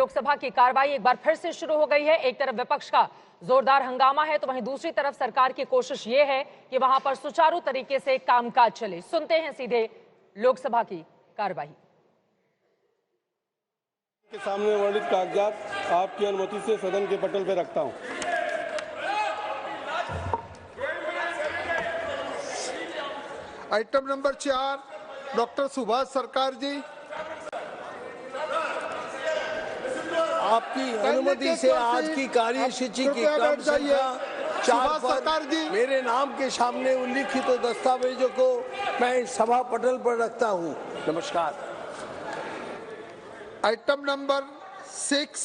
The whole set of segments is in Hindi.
लोकसभा की कार्रवाई एक बार फिर से शुरू हो गई है। एक तरफ विपक्ष का जोरदार हंगामा है तो वहीं दूसरी तरफ सरकार की कोशिश ये है कि वहां पर सुचारू तरीके से कामकाज चले। सुनते हैं सीधे लोकसभा की कार्रवाई। के सामने वर्णित कागजात आपकी अनुमति से सदन के पटल पर रखता हूं। आइटम नंबर 4, डॉक्टर सुभाष सरकार जी, आपकी अनुमति से आज की कार्यसूची की क्रम संख्या 4 पर मेरे नाम के सामने उल्लिखित दस्तावेजों को मैं सभा पटल पर रखता हूं। नमस्कार। Item number 6,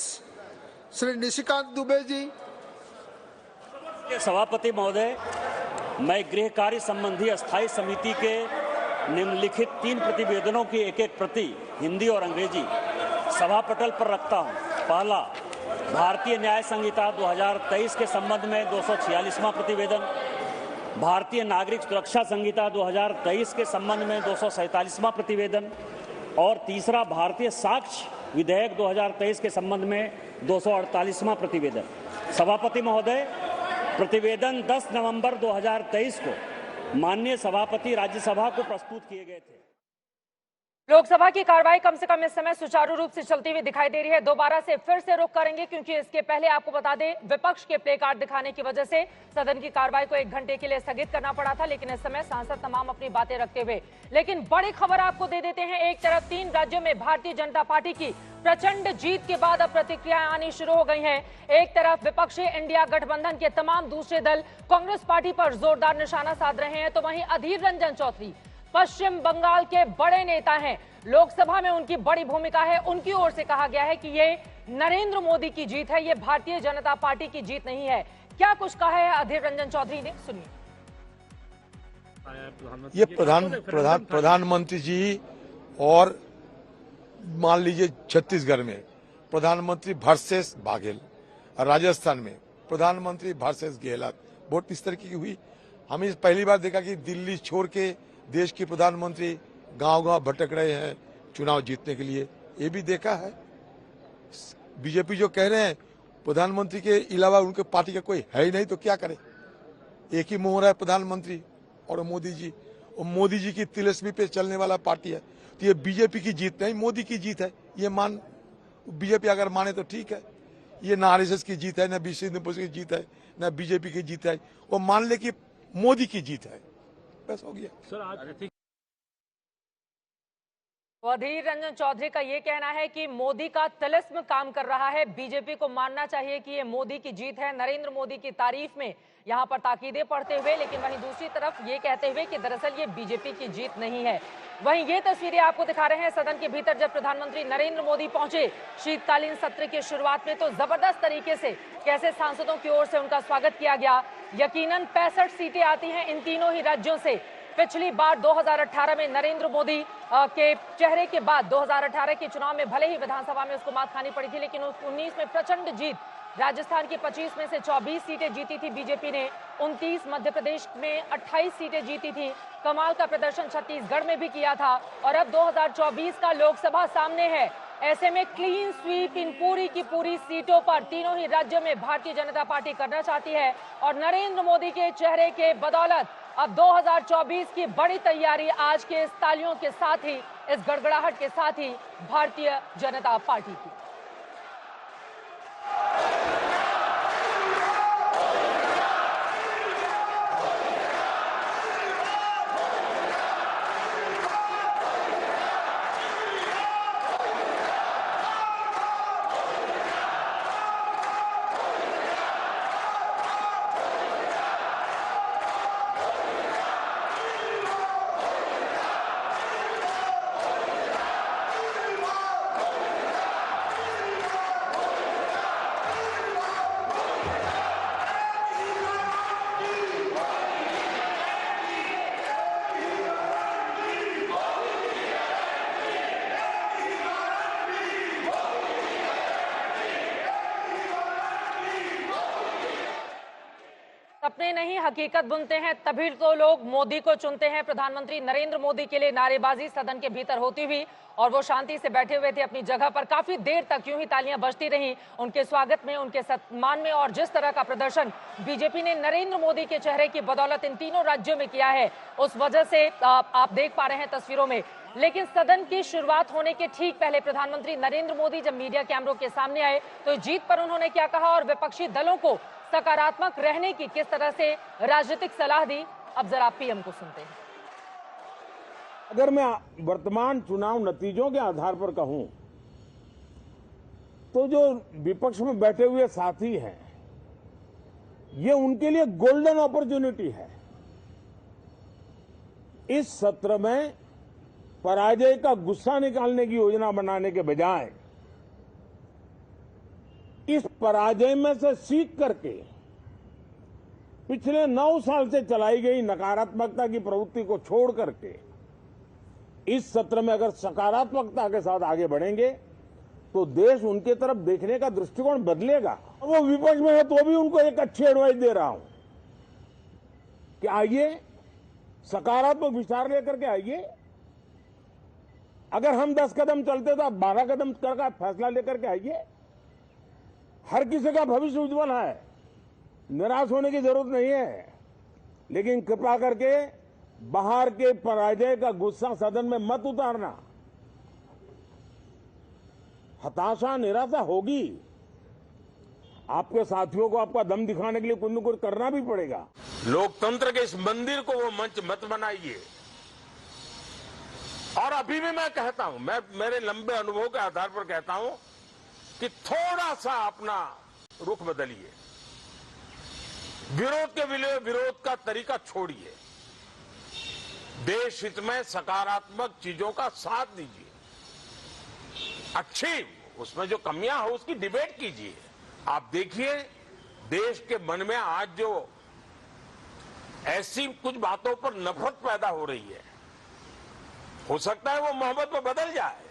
Shri Nishikant Dubey ji. सभापति महोदय, मैं गृह कार्य संबंधी अस्थायी समिति के निम्नलिखित 3 प्रतिवेदनों की एक प्रति हिंदी और अंग्रेजी सभा पटल पर रखता हूं। पहला, भारतीय न्याय संहिता 2023 के संबंध में 246वां प्रतिवेदन, भारतीय नागरिक सुरक्षा संहिता 2023 के संबंध में 247वां प्रतिवेदन और तीसरा, भारतीय साक्ष्य विधेयक 2023 के संबंध में 248वां प्रतिवेदन। सभापति महोदय, प्रतिवेदन 10 नवंबर 2023 को माननीय सभापति राज्यसभा को प्रस्तुत किए गए थे। लोकसभा की कार्रवाई कम से कम इस समय सुचारू रूप से चलती हुई दिखाई दे रही है। दोबारा से फिर से रुक करेंगे क्योंकि इसके पहले आपको बता दें, विपक्ष के प्ले कार्ड दिखाने की वजह से सदन की कार्रवाई को 1 घंटे के लिए स्थगित करना पड़ा था, लेकिन इस समय सांसद तमाम अपनी बातें रखते हुए। लेकिन बड़ी खबर आपको दे देते हैं। एक तरफ 3 राज्यों में भारतीय जनता पार्टी की प्रचंड जीत के बाद अब प्रतिक्रियाएं आनी शुरू हो गई हैं। एक तरफ विपक्षी इंडिया गठबंधन के तमाम दूसरे दल कांग्रेस पार्टी पर जोरदार निशाना साध रहे हैं, तो वहीं अधीर रंजन चौधरी पश्चिम बंगाल के बड़े नेता हैं, लोकसभा में उनकी बड़ी भूमिका है। उनकी ओर से कहा गया है कि ये नरेंद्र मोदी की जीत है, ये भारतीय जनता पार्टी की जीत नहीं है। क्या कुछ कहा है अधीर रंजन चौधरी ने, सुनिए। ये प्रधानमंत्री जी और मान लीजिए छत्तीसगढ़ में प्रधानमंत्री वर्सेस बाघेल, राजस्थान में प्रधानमंत्री वर्सेस गहलोत, वोट इस तरह की हुई। हमें पहली बार देखा कि दिल्ली छोड़ के देश के प्रधानमंत्री गांव-गांव भटक रहे हैं चुनाव जीतने के लिए, ये भी देखा है। बीजेपी जो कह रहे हैं प्रधानमंत्री के अलावा उनके पार्टी का कोई है ही नहीं, तो क्या करे। एक ही मोहरा है प्रधानमंत्री और मोदी जी, और मोदी जी की तिलस्मी पे चलने वाला पार्टी है। तो ये बीजेपी की जीत नहीं, मोदी की जीत है। ये बीजेपी अगर माने तो ठीक है। ये ना आरएसएस की जीत है, ना बीजेपी की जीत है, ना बीजेपी की जीत है। वो मान ले कि मोदी की जीत है, बस हो गया। सर, अधीर रंजन चौधरी का ये कहना है कि मोदी का तिलिस्म काम कर रहा है। बीजेपी को मानना चाहिए कि ये मोदी की जीत है, नरेंद्र मोदी की तारीफ में यहां पर ताकीदें पढ़ते हुए, लेकिन वहीं दूसरी तरफ ये कहते हुए कि दरअसल ये बीजेपी की जीत नहीं है। वहीं ये तस्वीरें आपको दिखा रहे हैं सदन के भीतर जब प्रधानमंत्री नरेंद्र मोदी पहुंचे शीतकालीन सत्र की शुरुआत में, तो जबरदस्त तरीके से कैसे सांसदों की ओर से उनका स्वागत किया गया। यकीनन 65 सीटें आती हैं इन तीनों ही राज्यों से। पिछली बार 2018 में नरेंद्र मोदी के चेहरे के बाद 2018 के चुनाव में भले ही विधानसभा में उसको मात खानी पड़ी थी, लेकिन 19 में प्रचंड जीत, राजस्थान की 25 में से 24 सीटें जीती थी बीजेपी ने, 29 मध्य प्रदेश में 28 सीटें जीती थी। कमाल का प्रदर्शन छत्तीसगढ़ में भी किया था और अब 2024 का लोकसभा सामने है। ऐसे में क्लीन स्वीप इन पूरी की पूरी सीटों पर तीनों ही राज्यों में भारतीय जनता पार्टी करना चाहती है और नरेंद्र मोदी के चेहरे के बदौलत अब 2024 की बड़ी तैयारी आज के इस तालियों के साथ ही, इस गड़गड़ाहट के साथ ही भारतीय जनता पार्टी की। सपने नहीं हकीकत बुनते हैं, तभी तो लोग मोदी को चुनते हैं। प्रधानमंत्री नरेंद्र मोदी के लिए नारेबाजी सदन के भीतर होती हुई और वो शांति से बैठे हुए थे अपनी जगह पर। काफी देर तक यूं ही तालियां बजती रहीं उनके स्वागत में, उनके सम्मान में। और जिस तरह का प्रदर्शन बीजेपी ने नरेंद्र मोदी के चेहरे की बदौलत इन तीनों राज्यों में किया है, उस वजह से आप देख पा रहे हैं तस्वीरों में। लेकिन सदन की शुरुआत होने के ठीक पहले प्रधानमंत्री नरेंद्र मोदी जब मीडिया कैमरों के सामने आए तो जीत पर उन्होंने क्या कहा और विपक्षी दलों को सकारात्मक रहने की किस तरह से राजनीतिक सलाह दी, अब जरा पीएम को सुनते हैं। अगर मैं वर्तमान चुनाव नतीजों के आधार पर कहूं तो जो विपक्ष में बैठे हुए साथी हैं, ये उनके लिए गोल्डन अपॉर्चुनिटी है। इस सत्र में पराजय का गुस्सा निकालने की योजना बनाने के बजाय इस पराजय में से सीख करके पिछले 9 साल से चलाई गई नकारात्मकता की प्रवृत्ति को छोड़ करके इस सत्र में अगर सकारात्मकता के साथ आगे बढ़ेंगे तो देश उनके तरफ देखने का दृष्टिकोण बदलेगा। वो विपक्ष में है तो भी उनको एक अच्छी एडवाइस दे रहा हूं कि आइए सकारात्मक विचार लेकर के आइए। अगर हम 10 कदम चलते तो आप 12 कदम करके फैसला लेकर के आइए। हर किसी का भविष्य उज्जवल है, निराश होने की जरूरत नहीं है, लेकिन कृपा करके बाहर के पराजय का गुस्सा सदन में मत उतारना। हताशा निराशा होगी, आपके साथियों को आपका दम दिखाने के लिए कुछ न कुछ करना भी पड़ेगा। लोकतंत्र के इस मंदिर को वो मंच मत बनाइए। और अभी भी मैं कहता हूं, मैं मेरे लंबे अनुभव के आधार पर कहता हूं कि थोड़ा सा अपना रुख बदलिए, विरोध के लिए विरोध का तरीका छोड़िए, देश हित में सकारात्मक चीजों का साथ दीजिए, अच्छी उसमें जो कमियां हो उसकी डिबेट कीजिए। आप देखिए देश के मन में आज जो ऐसी कुछ बातों पर नफरत पैदा हो रही है, हो सकता है वो मोहब्बत में बदल जाए।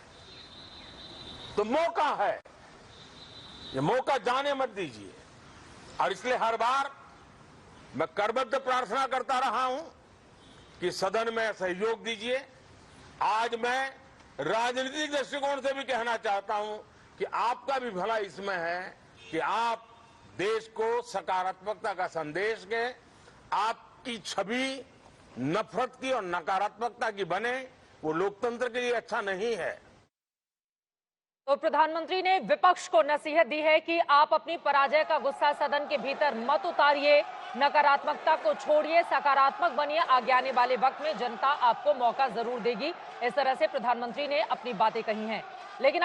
तो मौका है, ये मौका जाने मत दीजिए। और इसलिए हर बार मैं करबद्ध प्रार्थना करता रहा हूं कि सदन में सहयोग दीजिए। आज मैं राजनीतिक दृष्टिकोण से भी कहना चाहता हूं कि आपका भी भला इसमें है कि आप देश को सकारात्मकता का संदेश दें, आपकी छवि नफरत की और नकारात्मकता की बने, वो लोकतंत्र के लिए अच्छा नहीं है। तो प्रधानमंत्री ने विपक्ष को नसीहत दी है कि आप अपनी पराजय का गुस्सा सदन के भीतर मत उतारिए, नकारात्मकता को छोड़िए, सकारात्मक बनिए। आगे आने वाले वक्त में जनता आपको मौका जरूर देगी। इस तरह से प्रधानमंत्री ने अपनी बातें कही हैं। लेकिन